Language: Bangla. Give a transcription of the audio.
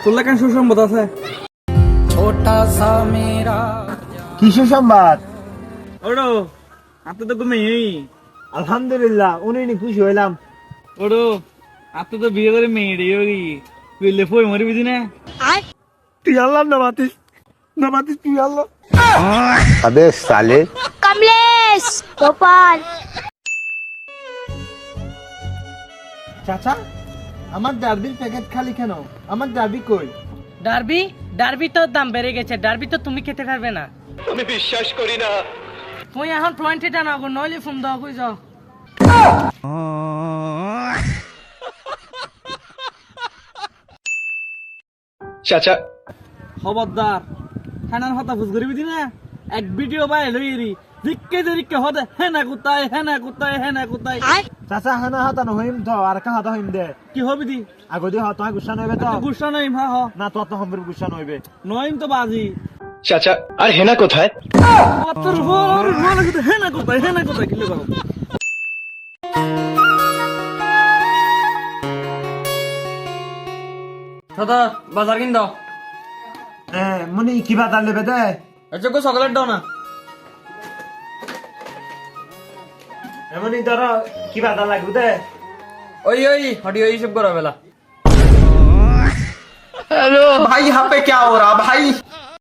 তোর কেন সুসংবাদ আছে? छोटा सा मेरा কিসের সংবাদ? ওড়ো আপনি তো ঘুমেই। আলহামদুলিল্লাহ, উনি খুশি হইলাম। ওড়ো আপনি তো বিয়ে করে মেয়ে রে তুই ফই মরি বুঝি না। তুই আল্লাহ না মাতিস, তুই আল্লাহ। अबे साले कमलेश गोपाल চাচা, আমার ডার্বির প্যাকেট খালি কেন? আমার ডার্বি কই? ডার্বি ডার্বি তো দাম বেড়ে গেছে, ডার্বি তো তুমি খেতে পারবে না। আমি বিশ্বাস করি না। তুই এখন পয়েন্টে টানা গো, নইলে ফোন দাও কই যাও। চাচা খবরদার খানার কথা বুঝ করি বুঝি না। এক ভিডিও বাই লইরি দিক্কে হদে হেনা কুতায় চাচা হানা হাতানো হইম তো আর কা হাতা হইম দে। কি হবি দি আগদি হতো গুসা নইবে তো? গুসা নাই মা হ না তো সম্পর্ক গুসা নইবে। নইম তো বাজি চাচা আর হেনা কোথায়? তোর বড় বড় কথা হেনা কুতায় কি লাগা। দাদা বাজার কিন দাও। মনি কি বাজার লেবে দে? আচ্ছা গো চকলেট দাও না। এমনি ধরো কি বাজার লাগবে দে? ওই हटी यही सब करो बेला। हेलो भाई यहाँ पे क्या हो रहा भाई?